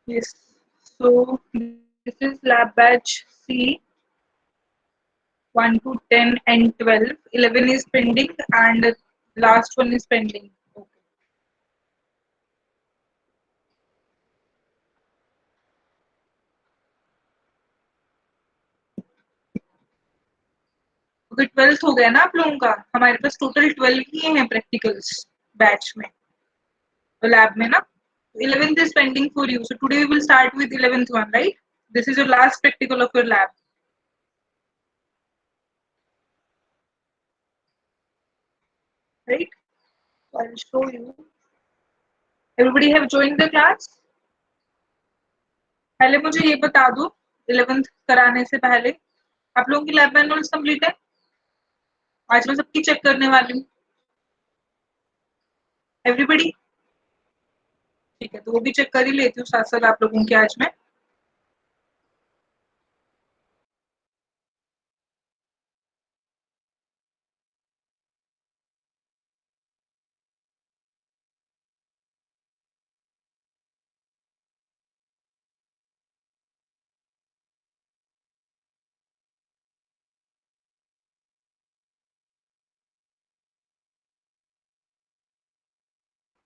Yes. So this is lab batch C 1 to 10 and 12. 11 is pending and last one is pending. Okay. Okay 12th हो गया ना आप लोगों का हमारे पास टोटल 12 ही हैं प्रैक्टिकल्स बैच में तो लैब में ना 11th is pending for you so today we will start with 11th one right this is your last practical of your lab right so I'll show you everybody have joined the class पहले मुझे ये बता दो 11th कराने से पहले आप लोगों की लैब मैनुअल्स कंप्लीट है आज मैं सबकी चेक करने वाली हूँ एवरीबडी ठीक है तो वो भी चेक कर ही लेती हूँ साथ साथ आप लोगों की आज मैं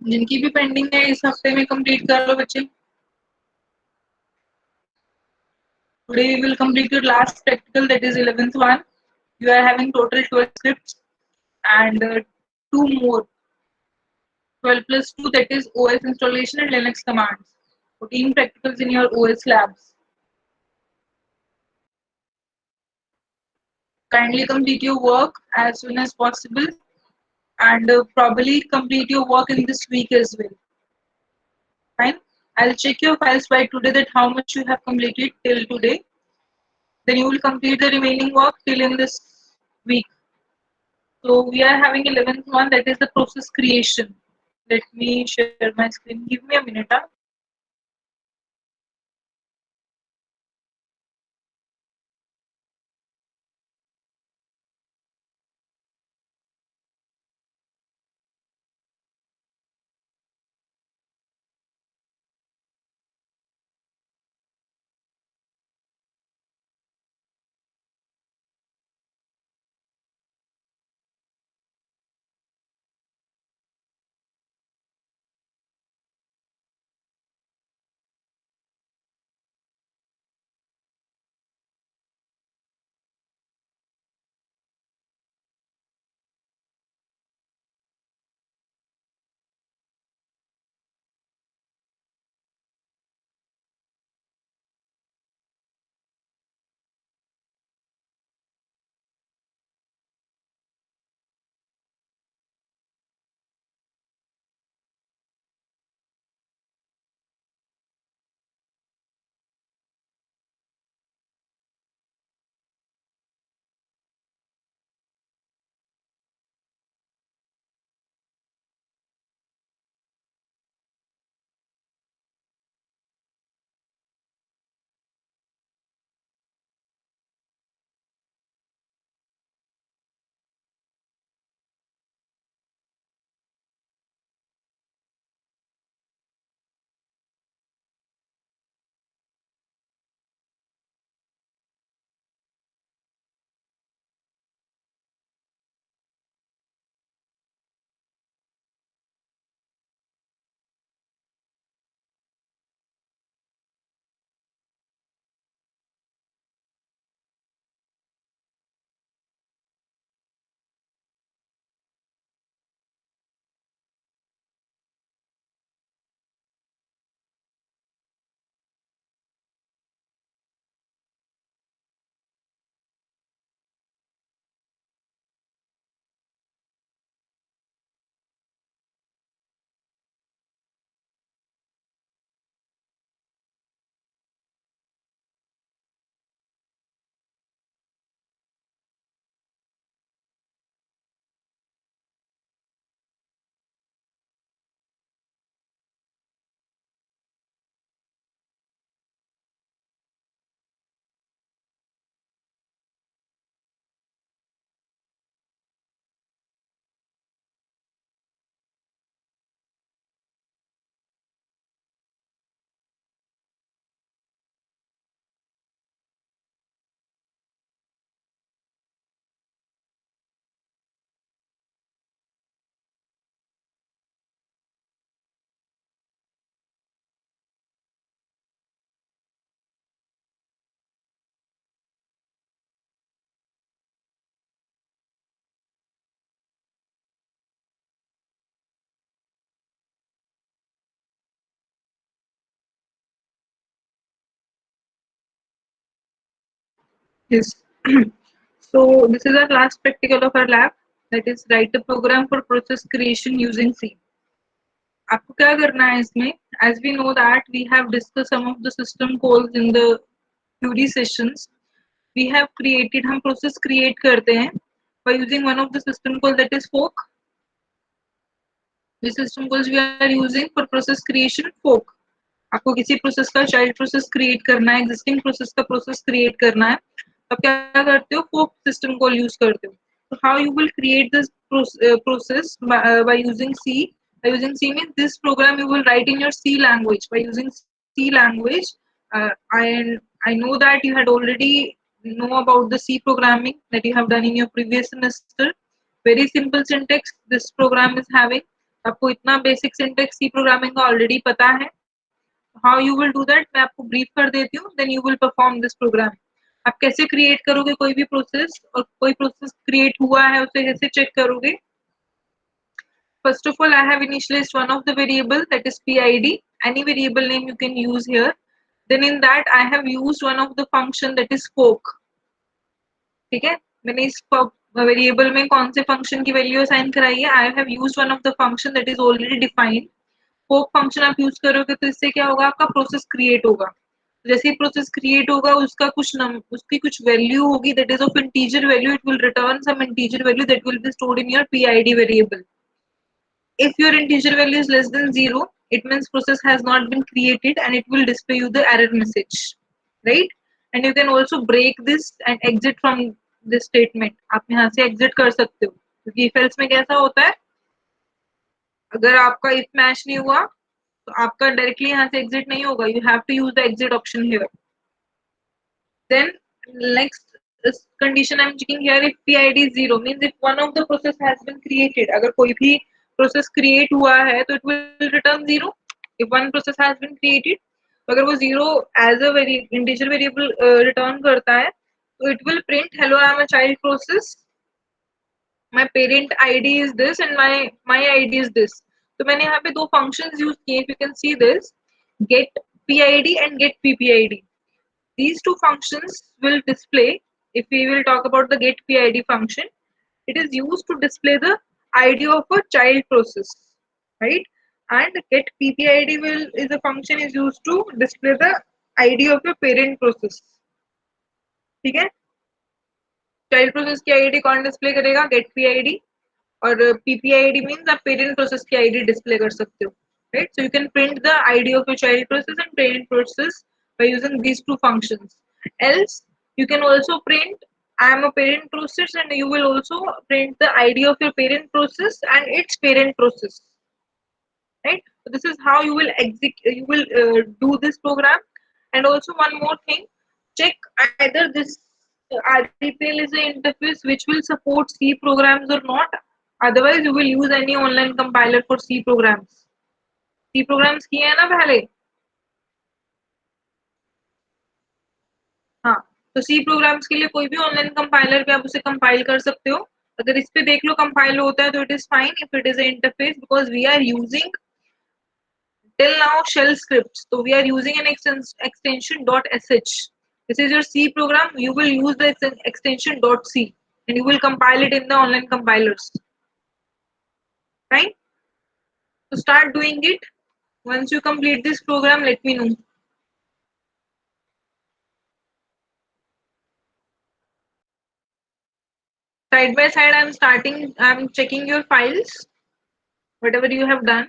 जिनकी भी पेंडिंग है इस हफ्ते में कंप्लीट कर लो बच्चे Today we will complete your last practical that is 11th one. You are having total 12 scripts and two more 12 plus 2 that is OS installation and Linux commands. 14 practicals in your OS labs. Kindly complete your work as soon as possible and probably complete your work in this week as well. Fine. I'll check your files by today that how much you have completed till today. Then you will complete the remaining work till in this week. So we are having 11th one that is the process creation. Let me share my screen. Give me a minute. Yes. So this is our last practical of our lab. That is write a program for process creation using C. आपको क्या करना है इसमें? As we know that we have discussed some of the system calls in the theory sessions. We have created, हम process create करते हैं by using one of the system call that is fork. The system calls we are using for process creation fork. आपको किसी process का child process create करना है, existing process का process create करना है, तो आप क्या करते हो? फोक सिस्टम कॉल यूज करते हो. तो how you will create this process by using C. By using C means this program you will write in your C language. By using C language, I know that you had already know about the C programming that you have done in your previous semester. Very simple syntax this program is having. आपको इतना basic syntax C programming का already पता है. How you will do that मैं आपको brief कर देती हूँ. Then you will perform this program. आप कैसे क्रिएट करोगे कोई भी प्रोसेस, और कोई प्रोसेस क्रिएट हुआ है उसे कैसे चेक करोगे? First of all, I have initialized one of the variable that is PID. Any variable name you can use here. Then in that I have used one of the function that is fork. ठीक है, मैंने इस variable में कौन से function की value assign कराई है? I have used one of the function that is already defined. Fork function आप यूज करोगे तो इससे क्या होगा? आपका प्रोसेस क्रिएट होगा. जैसे ही प्रोसेस क्रिएट होगा उसका उसकी कुछ वैल्यू होगी that is of integer value. It will return some integer value that will be stored in your PID variable. If your integer value is less than 0, it means process has not been created and it will display you the error message, right? And you can also break this and exit from this statement. आप यहाँ से exit कर सकते हो, क्योंकि if else में कैसा होता है, अगर आपका if match नहीं हुआ तो आपका directly यहाँ से exit नहीं होगा. You have to use the exit option here. Then next condition I'm checking here, if PID is 0 means if one of the process has been created. अगर कोई भी process create हुआ है तो it will return 0. If one process has been created, तो अगर वो 0 as a very integer variable return करता है तो it will print hello I am a child process, my parent ID is this and my ID is this. तो मैंने यहाँ पे दो functions use किए. If you can see this, get PID and get PPID. These two functions will display, if we will talk about the get PID function, it is used to display the ID of a child process, right? And get PPID is a function is used to display the ID of a parent process. ठीक है, child process की ID कौन display करेगा? Get PID. और PPID means आप parent process की ID display कर सकते हो, right? So you can print the ID of your child process and parent process by using these two functions. Else you can also print I am a parent process and you will also print the ID of your parent process and its parent process, right? So this is how you will do this program. And also one more thing, check either this RTPL is an interface which will support C programs or not. Otherwise you will use any online compiler for C programs. C programs किए हैं ना पहले? हाँ, तो C programs के लिए कोई भी ऑनलाइन कंपाइलर पे आप उसे कंपाइल कर सकते हो. अगर इस पे देख लो कंपाइल होता है तो it is fine if it is interface, because we are using till now shell scripts, so we are using an extension .sh. This is your C program. You will use the extension .c and you will compile it in the online compilers, right? So start doing it. Once you complete this program, let me know. Side by side, I'm checking your files, whatever you have done.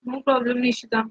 No problem, Nishita.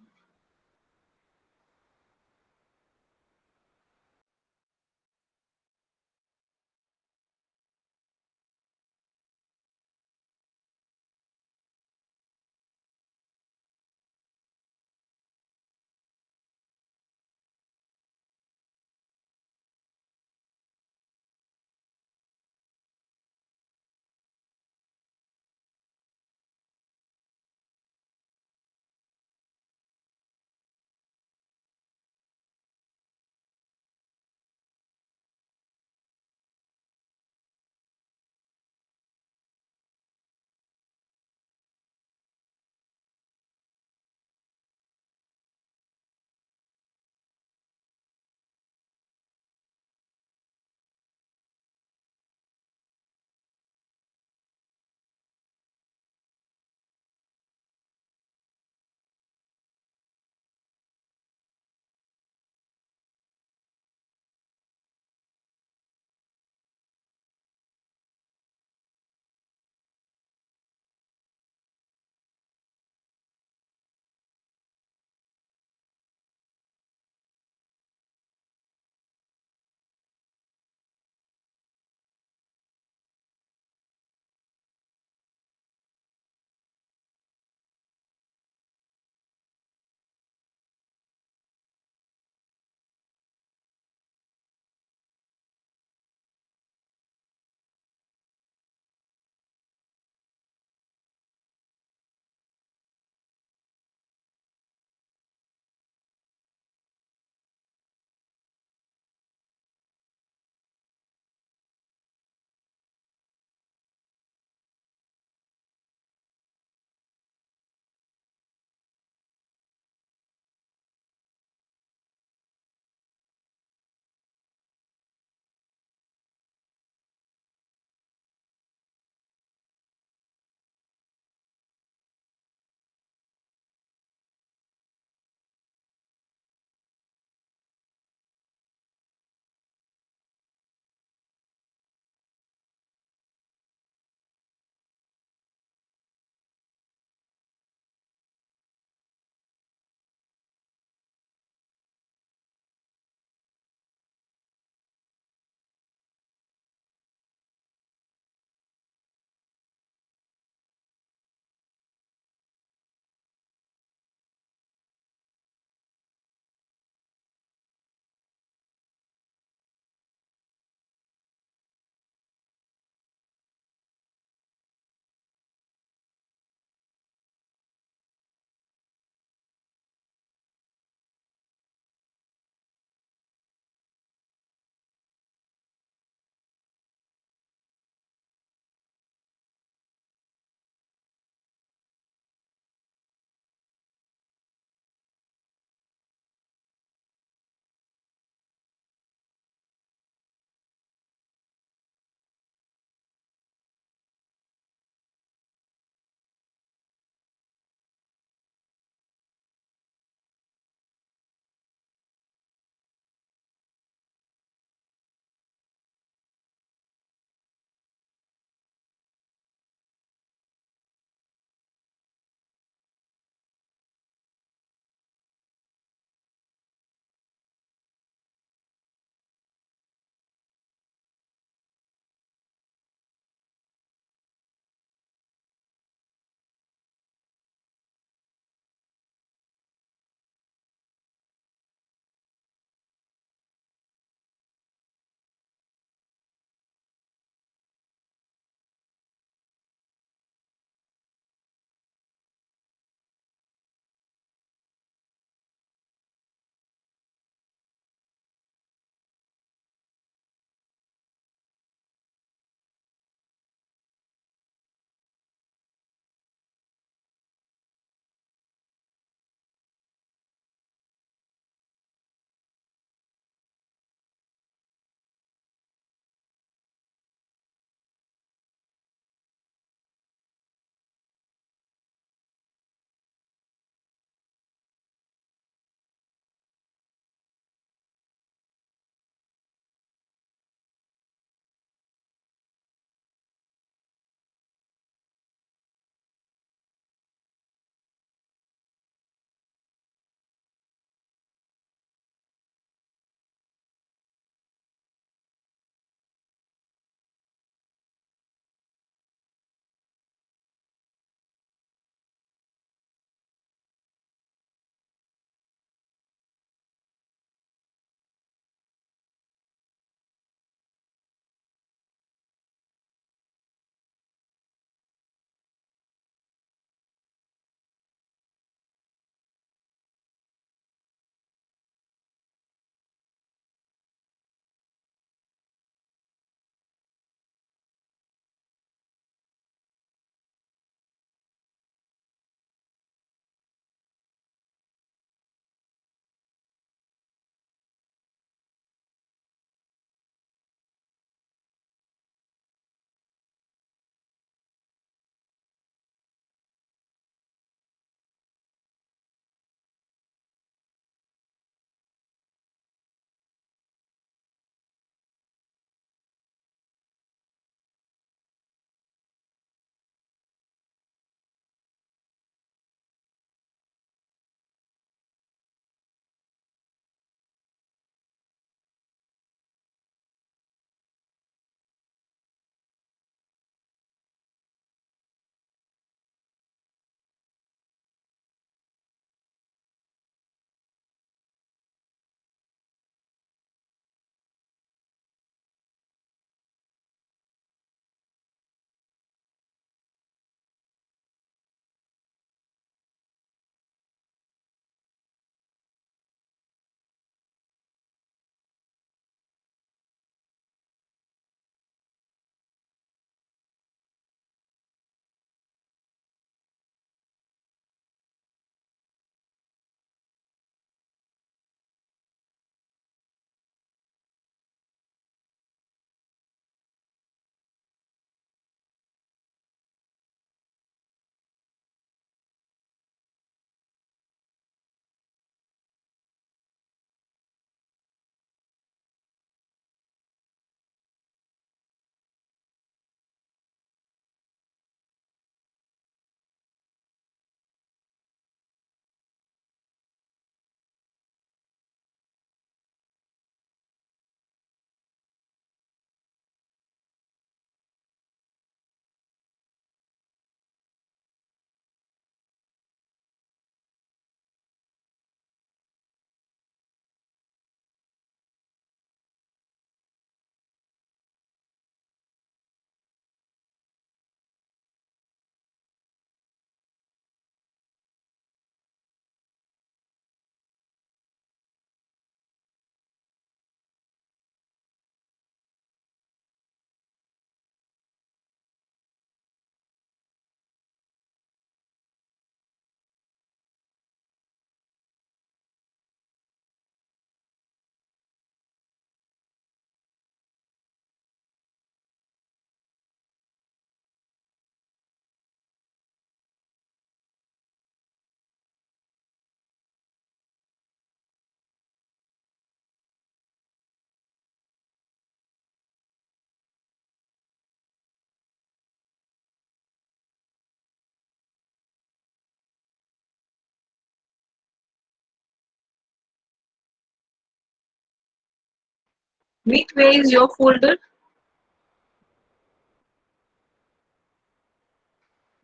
Meet, where is your folder?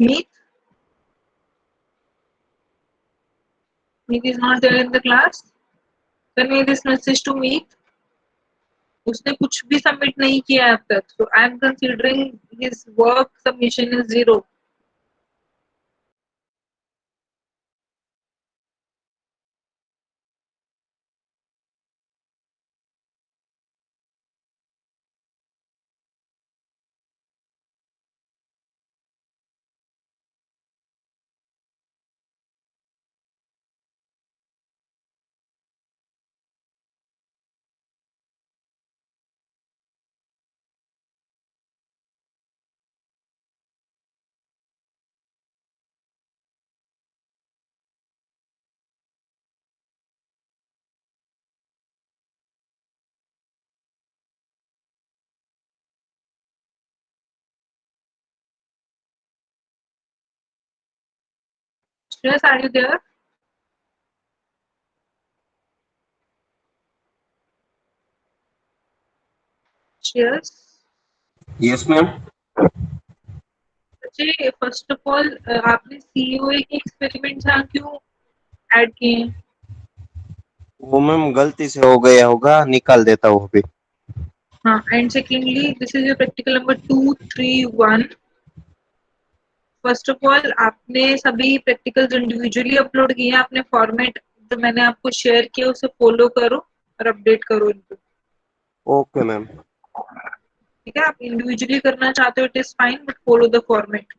Meet? Meet is not there in the class. Convey this message to Meet. उसने कुछ भी submit नहीं किया अब तक. So I am considering his work submission is 0. Shreyas, are you there? Shreyas? Yes ma'am. अच्छा, first of all आपने सीईओए के एक्सपेरिमेंट्स यहाँ क्यों ऐड किए हैं? वो मैम गलती से हो गया होगा, निकाल देता हूँ अभी। हाँ, and secondly this is your practical number 231. First of all आपने सभी प्रैक्टिकल्स इंडिविजुअली अपलोड किए हैं. आपने फॉर्मेट जो मैंने आपको शेयर किया उसे फॉलो करो और अपडेट करो इनको. Okay ma'am. ठीक है, आप इंडिविजुअली करना चाहते हो it is fine, but follow the format.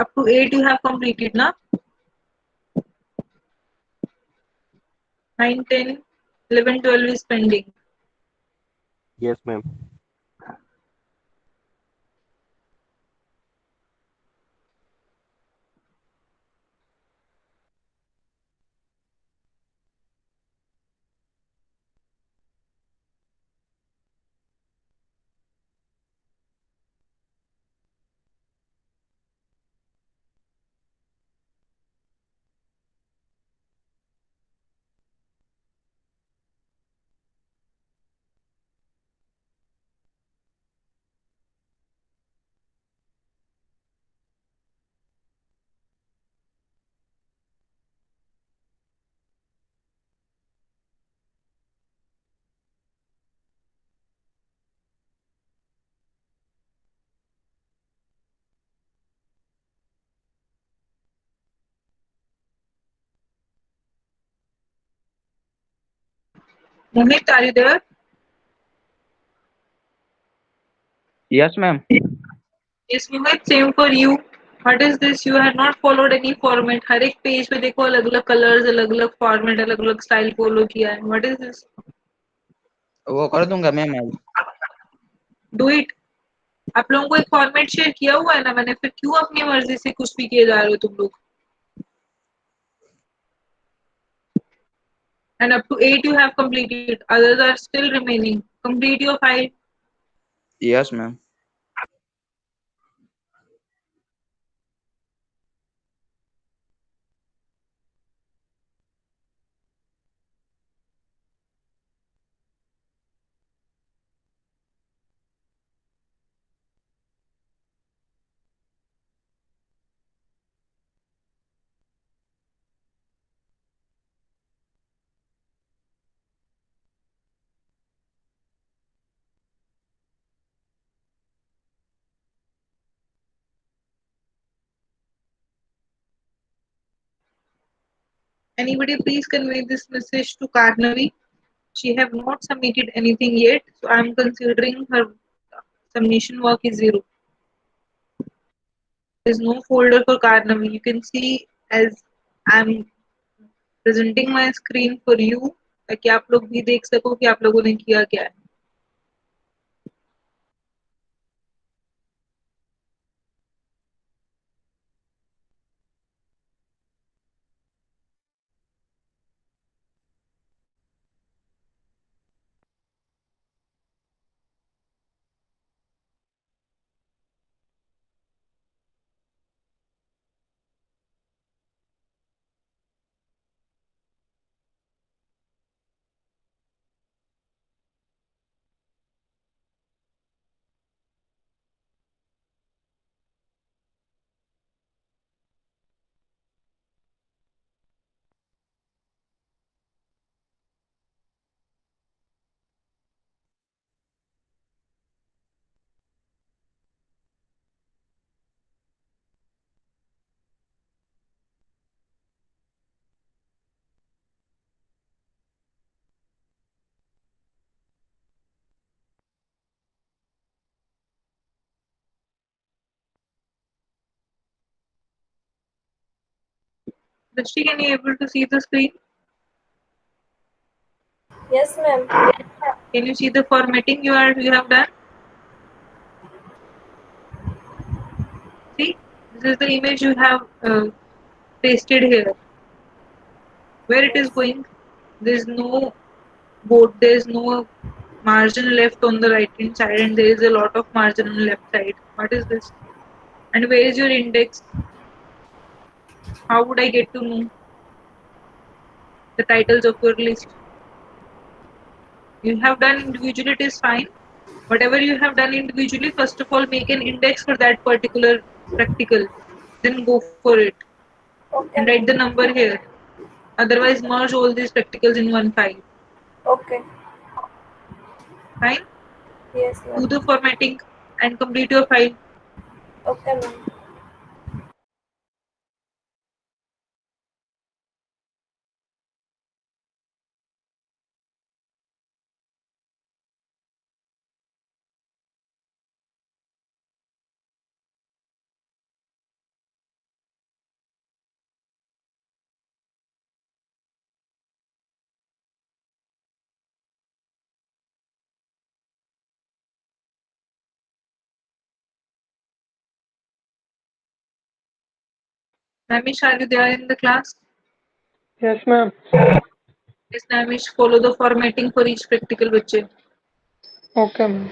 Up to 8 you have completed ना? 9, 10, 11, 12 is pending. Yes ma'am. Mohit, are you there? Yes, ma'am. Yes, Mohit, same for you. What is this? You have not followed any format. हर एक page पे देखो अलग अलग colours, अलग अलग format, अलग अलग स्टाइल फॉलो किया है. What is this? वो कर दूंगा मैम आज. Do it. आप लोगों को एक फॉर्मेट शेयर किया हुआ है ना मैंने, फिर क्यों अपनी मर्जी से कुछ भी किए जा रहे हो तुम लोग? And up to 8 you have completed. Others are still remaining. Complete your file. Yes, ma'am. Anybody please convey this message to Karnavi. She have not submitted anything yet, so I am considering her submission work is 0. There is no folder for Karnavi. You can see as I am presenting my screen for you, ताकि आप लोग भी देख सको कि आप लोगों ने किया क्या है. Drishti, can you able to see the screen? Yes, ma'am. Can you see the formatting you have done? See, this is the image you have pasted here. Where it is Yes. going? There is no board. There is no margin left on the right hand side, and there is a lot of margin on the left side. What is this? And where is your index? How would I get to know the titles of your list? You have done individually, it is fine. Whatever you have done individually, first of all, make an index for that particular practical. Then go for it and Okay, write the ma'am. number here. Otherwise, merge all these practicals in one file. Okay. Fine? Yes, Do ma'am. the formatting and complete your file. Okay, ma'am. Namish, are you there in the class? Yes, ma'am. Yes, Namish, follow the formatting for each practical bachche. Okay, ma'am.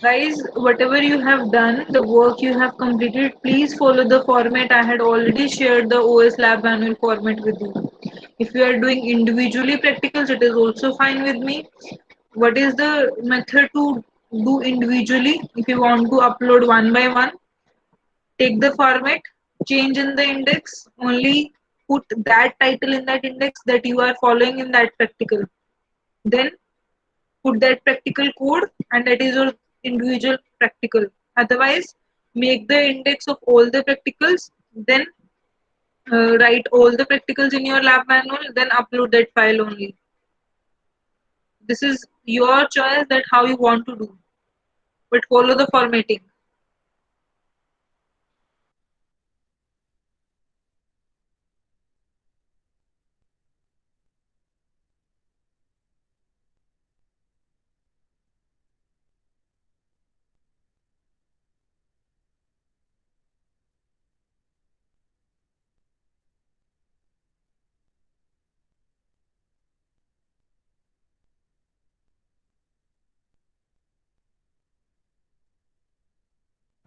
Guys, whatever you have done, the work you have completed, please follow the format. I had already shared the OS Lab manual format with you. If you are doing individually practicals, it is also fine with me. What is the method to do individually? If you want to upload one by one, take the format, change in the index, only put that title in that index that you are following in that practical. Then put that practical code, and that is your individual practical. Otherwise, make the index of all the practicals, then write all the practicals in your lab manual, then upload that file only. This is your choice that how you want to do, but follow the formatting.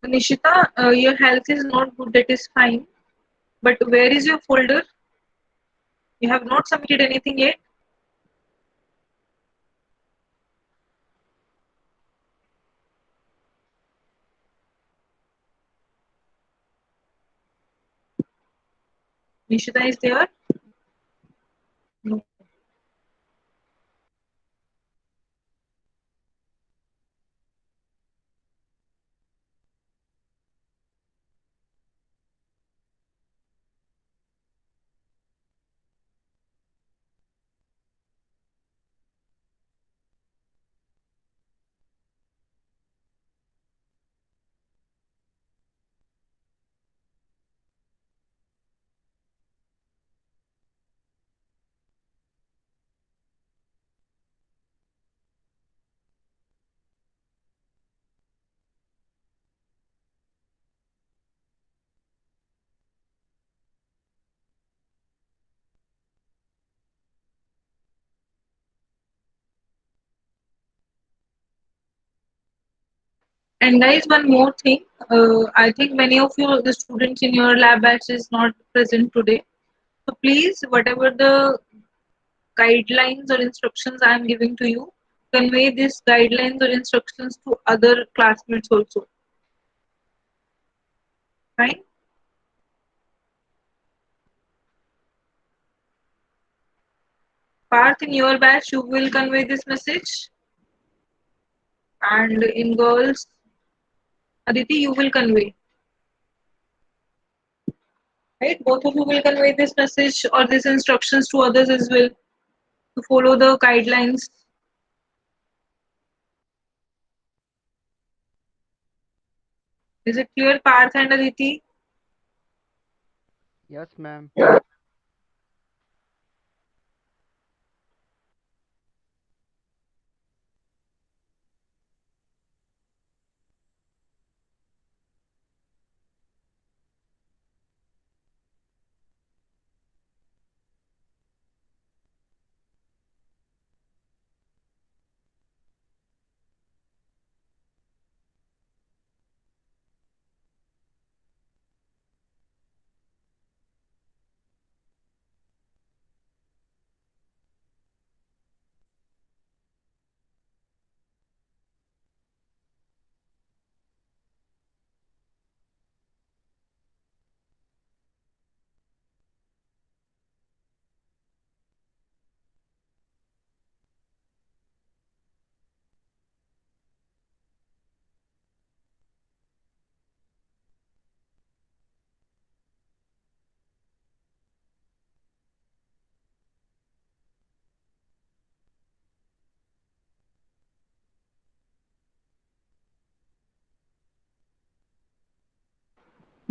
Nishita, your health is not good, that is fine. But where is your folder? You have not submitted anything yet. Nishita is there? No. And guys, one more thing. I think many of you, the students in your lab batch, is not present today. So please, whatever the guidelines or instructions I am giving to you, convey these guidelines or instructions to other classmates also. Fine. Parth, in your batch, you will convey this message, and in girls, Aditi, you will convey. Right? Both of you will convey this message or these instructions to others as well to follow the guidelines. Is it clear, Parth and Aditi? Yes, ma'am.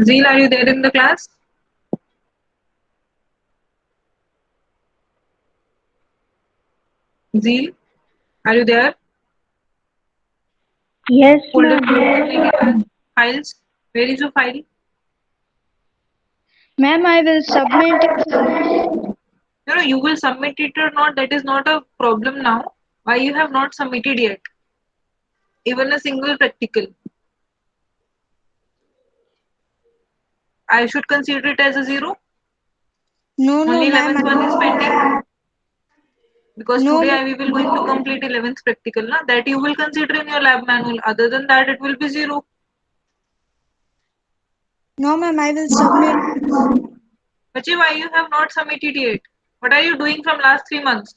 Zeel, are you there in the class? Zeel, are you there? Yes, Folder ma'am. करने के बाद files. Where is your file? Ma'am, I will submit it. No, you will submit it or not. That is not a problem now. Why you have not submitted yet? Even a single practical. I should consider it as a zero. No, Only ma'am. 11th one is pending. Because No, today we will going to complete 11th practical. Na? That you will consider in your lab manual. Other than that, it will be zero. no, ma'am. I will submit. Bache, why you have not submitted yet? What are you doing from last 3 months?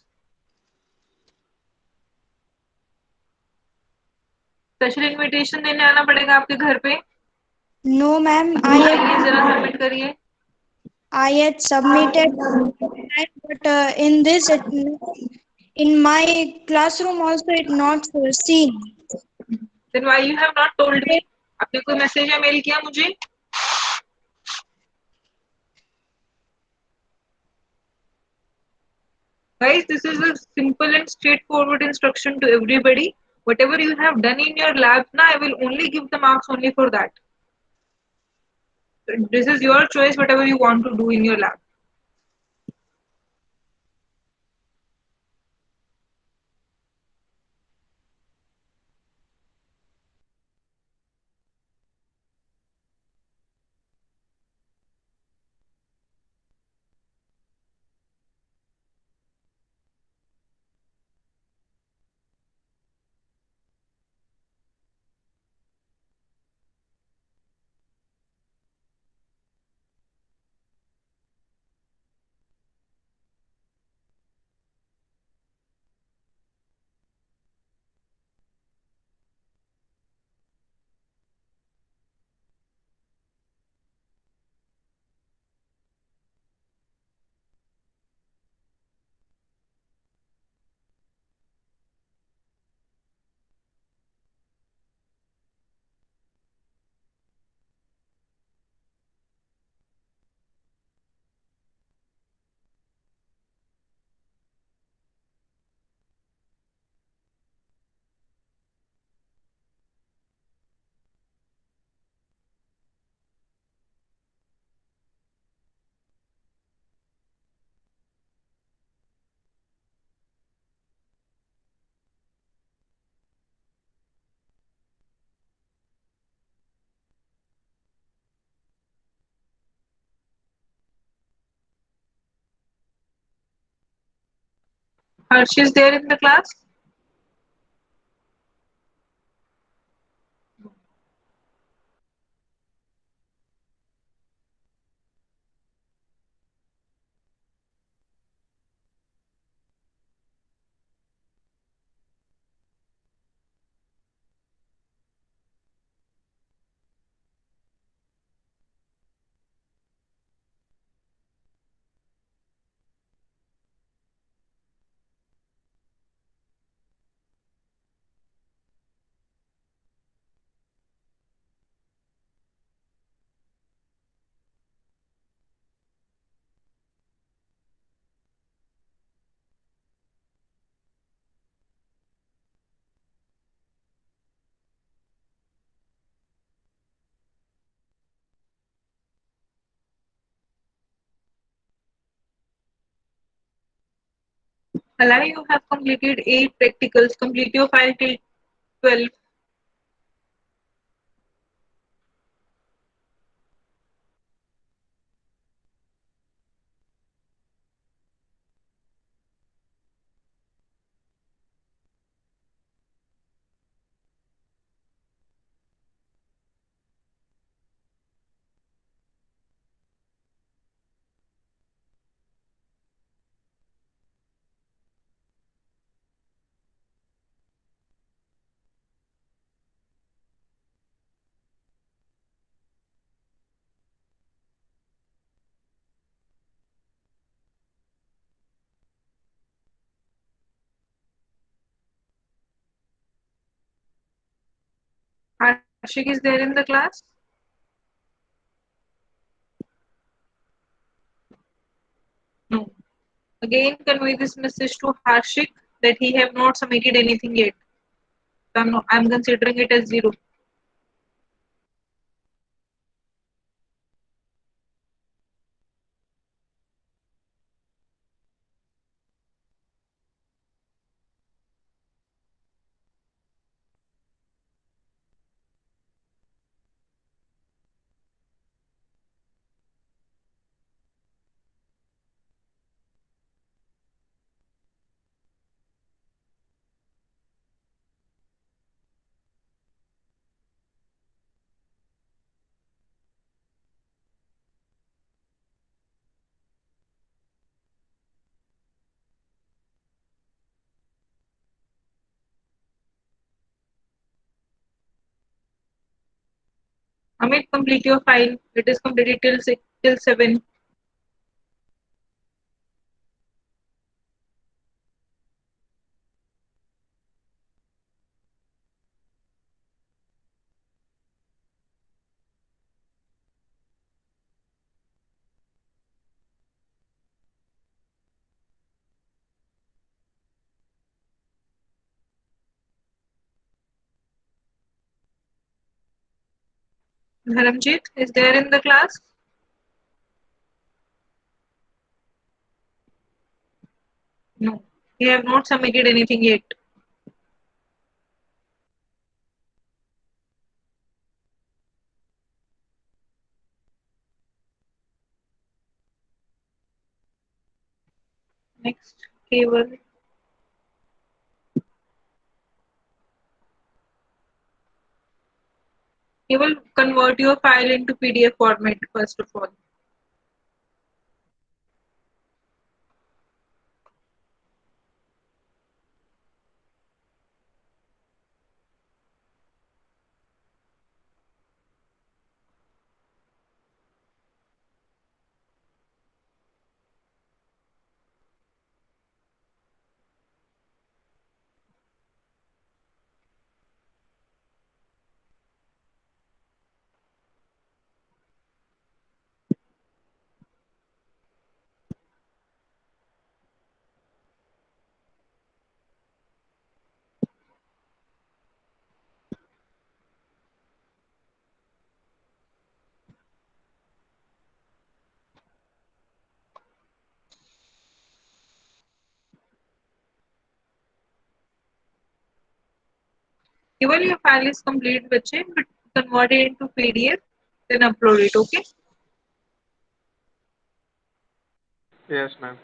Special invitation देने आना पड़ेगा आपके घर पे. No, ma'am. आइए जरा submit करिए. I had submitted, but in my classroom also it not seen. Then why you have not told me? आपने कोई मैसेज या मेल किया मुझे? Guys, this is a simple and straightforward instruction to everybody. Whatever you have done in your lab, na, I will only give the marks only for that. This is your choice, whatever you want to do in your lab. Harsh is there in the class? Alai, you have completed 8 practicals. Complete your file till 12. Ashik is there in the class? No. Again, convey this message to Harshik that he have not submitted anything yet. So I'm considering it as 0. Amit, complete your file. It is completed till 6, till 7. Dharamjit is there in the class? No. He have not submitted anything yet. Next, Keval. He will convert your file into PDF format first of all. Keval, your file is complete, bache, but convert it into PDF, then upload it, okay? Yes, ma'am.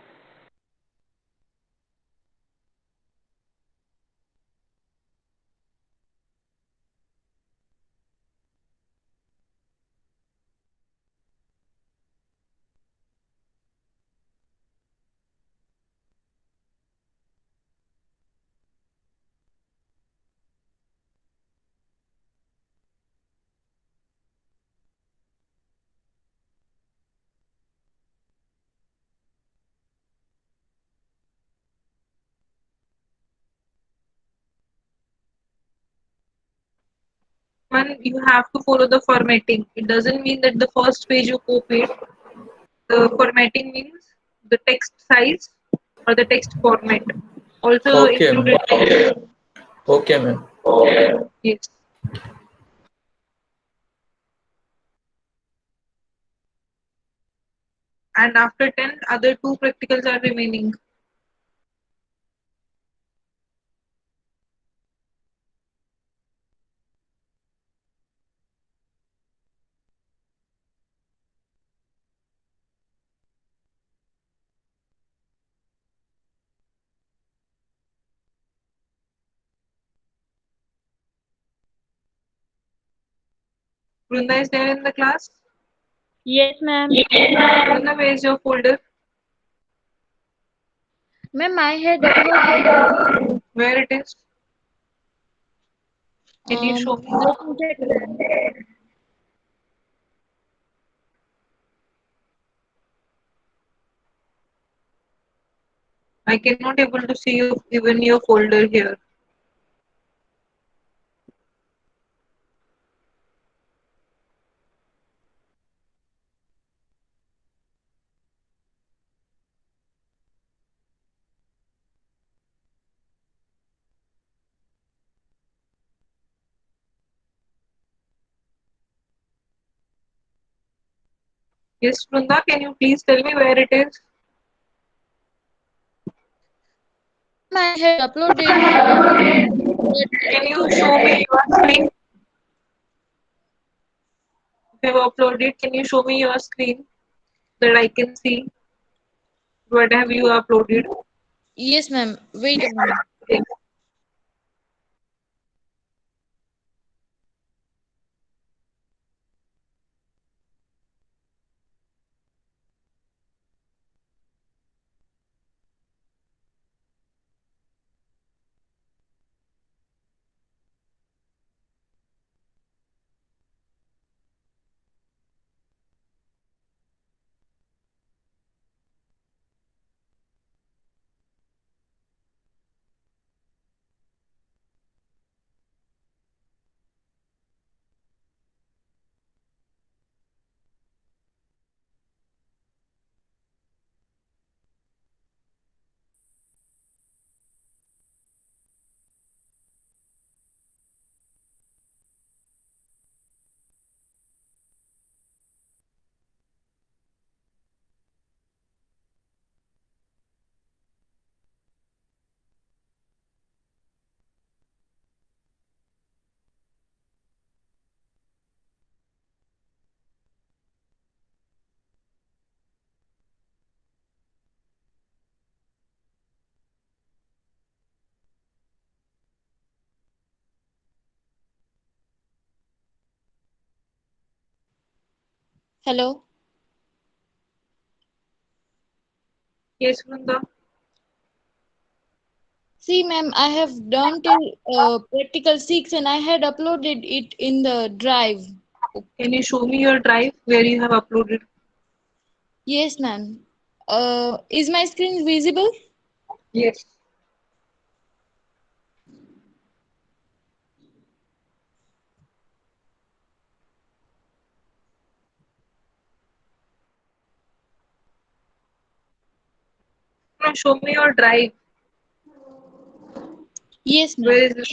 One, you have to follow the formatting. It doesn't mean that the first page you copied. The formatting means the text size or the text format. Also Okay, ma'am. included there. Okay, ma'am. Yes. And after 10, other 2 practicals are remaining. Brunda is there in the class? Yes, ma'am. Brunda, where is your folder? Ma'am, I had uploaded. Where it is? Can you show me? Let me check, ma'am. I cannot able to see you, even your folder here. Yes, Brunda, can you please tell me where it is? I had uploaded. Can you show me your screen? If you have uploaded, can you show me your screen that I can see what have you uploaded? Yes, ma'am. Wait a minute. Okay. Hello. Yes, Brunda. See, ma'am, I have done till practical 6 and I had uploaded it in the drive. Can you show me your drive where you have uploaded? Yes, ma'am. Is my screen visible? Yes. Now show me your drive. Yes, ma'am. Where is it?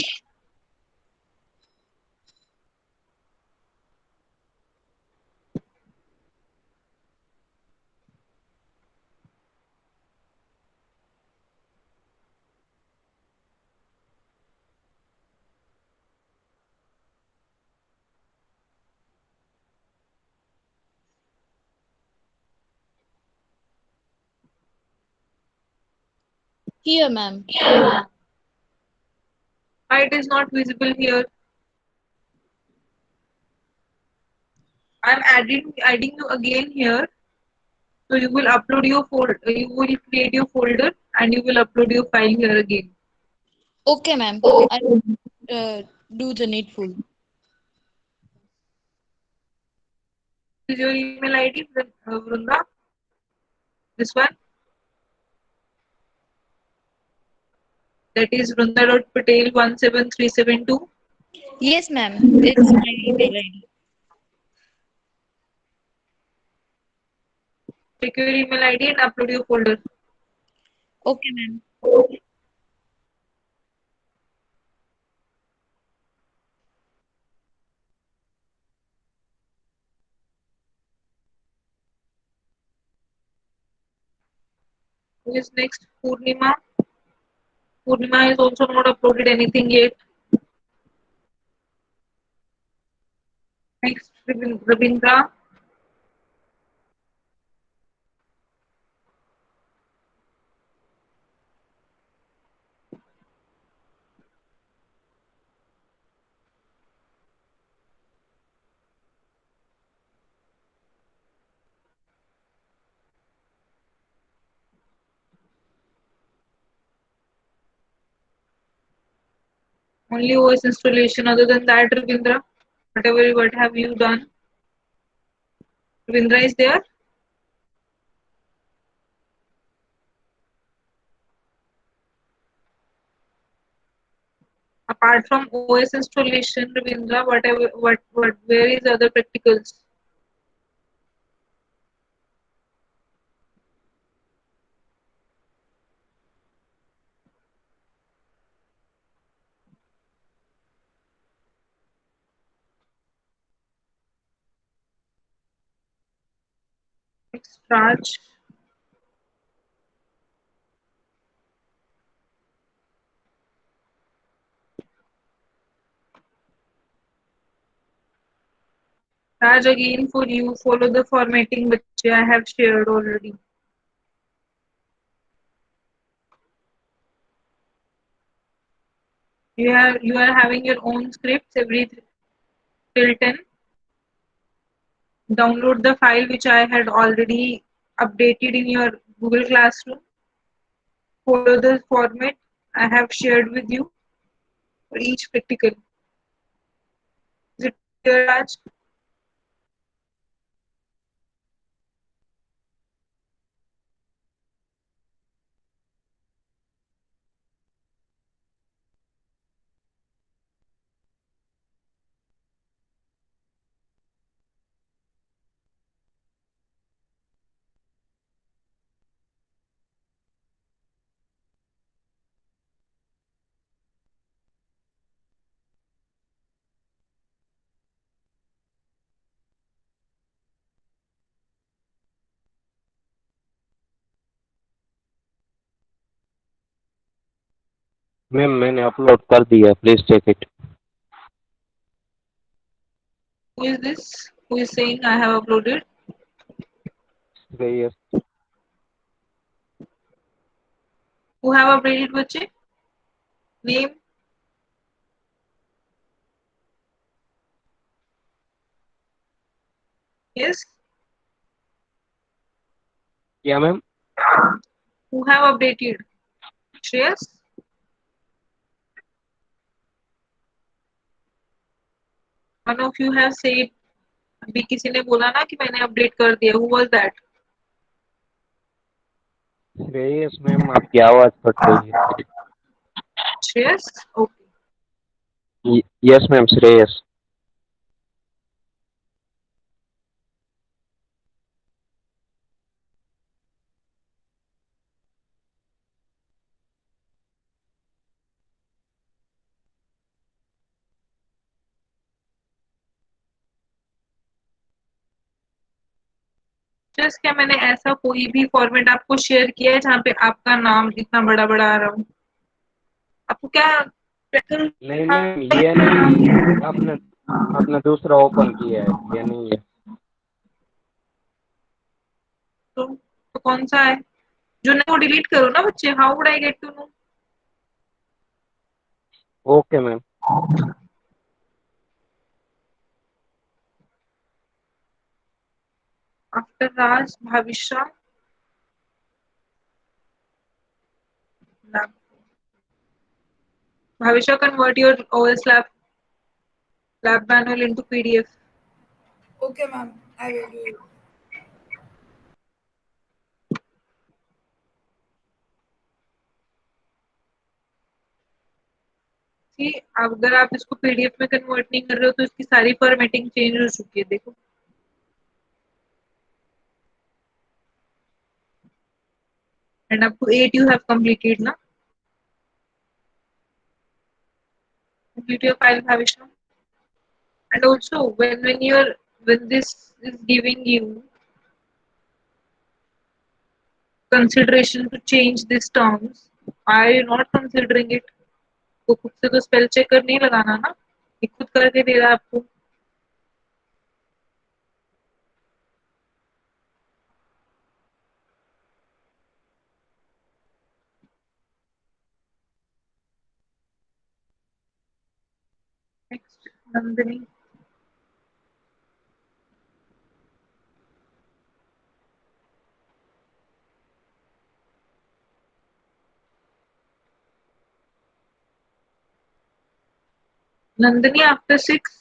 Here, ma'am. Why it is not visible here? I'm adding you again here. So you will upload your folder. You will create your folder and you will upload your file here again. Okay, ma'am. I do the needful. Is your email ID, Vrunda? This one? That is vrunda.patel17372. Yes, ma'am. It's my email ID. Check your email ID and upload your folder. Okay, ma'am. Who is next? Purnima. Purnima is also not uploaded anything yet. Next, Rabindra. Only OS installation. Other than that, Ravindra, what have you done? Ravindra is there? Apart from OS installation, Ravindra, where is other practicals? Next, Raj. Raj, again for you, follow the formatting which I have shared already. You are having your own scripts every till 10. Download the file which I had already updated in your Google Classroom. Follow the format I have shared with you for each practical. Is it clear, Raj? Ma'am मैंने upload कर दिया, please check it. Who is this? Who is saying I have uploaded? Shreyas. Who have updated बच्चे? Name? Yes? क्या ma'am? Who have updated? Shreyas? One of you have said, अभी किसी ने बोला ना कि मैंने अपडेट कर दिया. Who was that? Shreyas ma'am, आपकी आवाज कट रही है। Shreyas? Okay. Yes ma'am, Shreyas. Shreyas, क्या मैंने ऐसा कोई भी फॉर्मेट आपको शेयर किया है जहाँ पे आपका नाम इतना बड़ा बड़ा आ रहा हो? आपको क्या नहीं मैम, ये नहीं। आपने आपने दूसरा ओपन किया है, ये नहीं है। तो कौन सा है जो नहीं? वो डिलीट करो ना बच्चे. How would I get to know? Okay ma'am. After Raj, Bhavisha. Bhavisha, convert your OS lab manual into PDF. Okay, ma'am. I will do it. See, अगर आप इसको PDF में कन्वर्ट नहीं कर रहे हो तो इसकी सारी फॉर्मेटिंग चेंज हो चुकी है. देखो, and up to 8 you have completed ना. Complete your file, Bhavisha. And also when this is giving you consideration to change these terms, are you not considering it? तो खुद से तो स्पेल चेकर नहीं लगाना ना, ये खुद करके दे रहा है आपको. Next, Nandini. Nandini, after 6,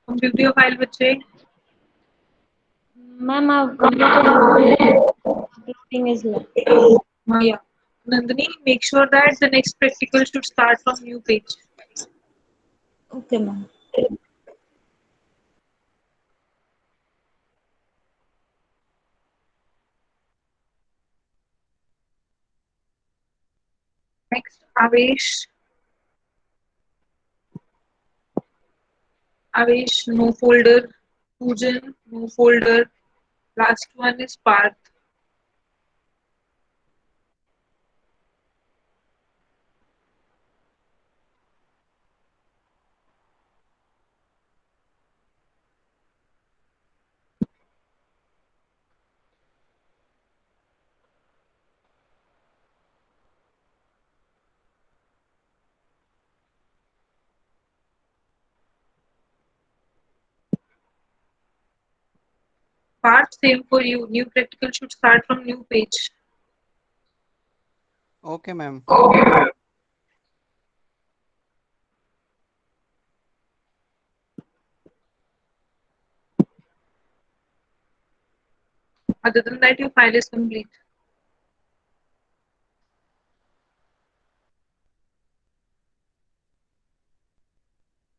complete your file, बच्चे. Ma'am, I've completed uploading is left. Yeah. Nandini, make sure that the next practical should start from new page. Okay, ma'am. Next, Avesh. Avesh, no folder. Pujan, no folder. Last one is Parth. Parth, same for you. New practical should start from new page. Okay, ma'am. Other than that, your file is complete.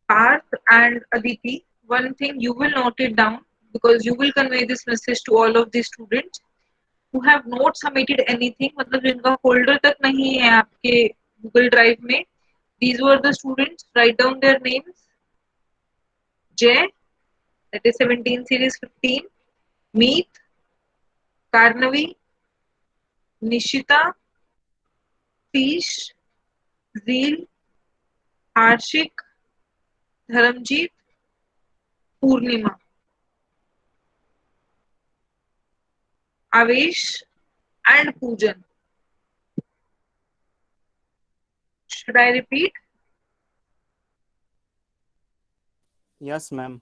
Parth and Aditi, one thing you will note it down because you will convey this message to all of the students who have not submitted anything, मतलब जिनका folder तक नहीं है आपके Google Drive में. These were the students. Write down their names. Jay, that is 17 series 15. Meet, Karnavi, Nishita, Tish, Zeel, Harshik, Dharamjeet, Purnima, Avesh, and Poojan. Should I repeat? Yes, ma'am.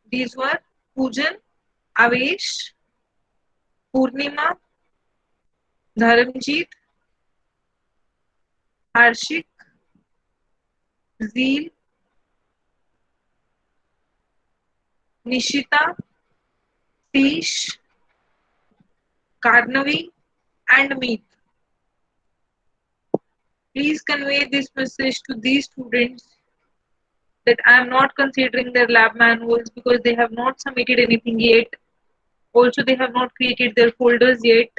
These were Poojan, Avesh, Purnima, Dharamjeet, Harshik, Zeel, Nishita, Tish, Karnavi, and Meet. Please convey this message to these students that I am not considering their lab manuals because they have not submitted anything yet. Also, they have not created their folders yet.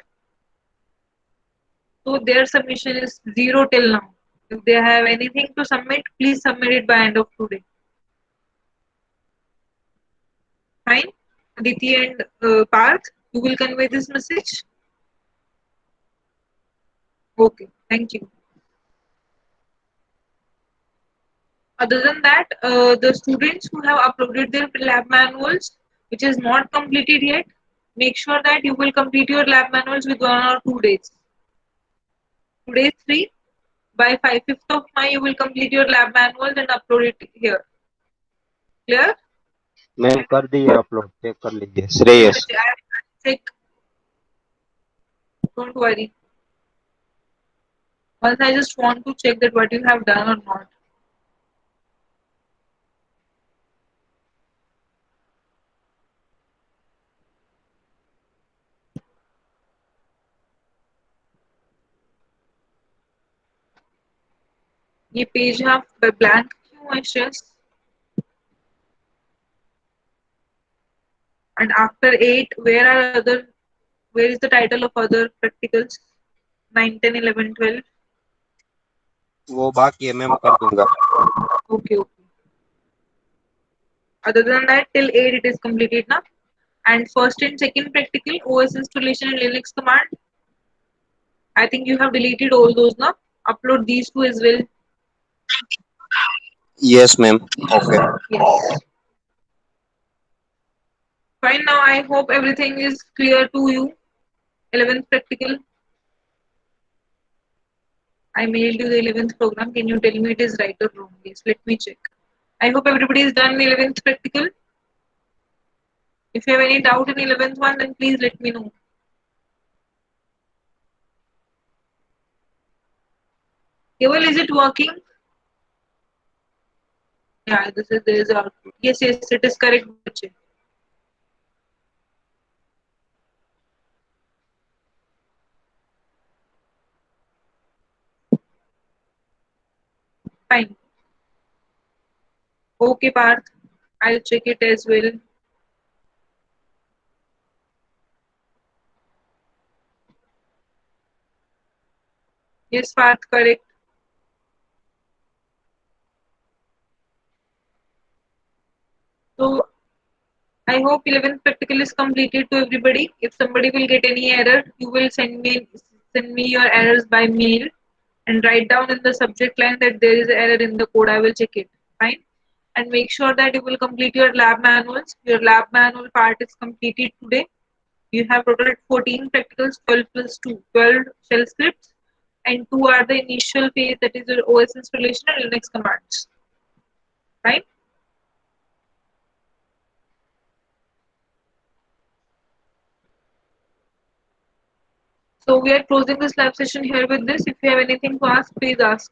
So their submission is 0 till now. If they have anything to submit, please submit it by end of today. Fine? Aditi and Parth, you will convey this message? Okay, thank you. Other than that, the students who have uploaded their lab manuals, which is not completed yet, make sure that you will complete your lab manuals with 1 or 2 days. Today is 3. By 5th of May, you will complete your lab manuals and upload it here. Clear? Ma'am कर दिए upload, check कर लीजिए. Shreyas. Check. Don't worry. Once I just want to check that what you have done or not. ये page आप blank क्यों है Shreyas? And after 8, where is the title of other practicals? 9, 10, 11, 12. वो बाकी है मैम, कर दूंगा. Okay. Other than that, till 8 it is completed now. And first and second practical, OS installation and Linux command. I think you have deleted all those now. Upload these two as well. Yes, ma'am. Okay. Yes. Fine, now I hope everything is clear to you. 11th practical. I mailed you the 11th program. Can you tell me it is right or wrong? Yes, let me check. I hope everybody is done in 11th practical. If you have any doubt in 11th one, then please let me know. Keval, is it working? Yeah, there is output. Yes, it is correct. Bache. Fine. Okay, Parth. I'll check it as well. Yes, Parth, correct. So I hope 11th practical is completed to everybody. If somebody will get any error, you will send me your errors by mail and write down in the subject line that there is an error in the code. I will check it. Fine. And make sure that you will complete your lab manuals. Your lab manual part is completed today. You have total 14 practicals, 12 plus 2, 12 shell scripts, and 2 are the initial phase, that is your OS installation and Linux commands. Right? So we are closing this live session here with this. If you have anything to ask, please ask.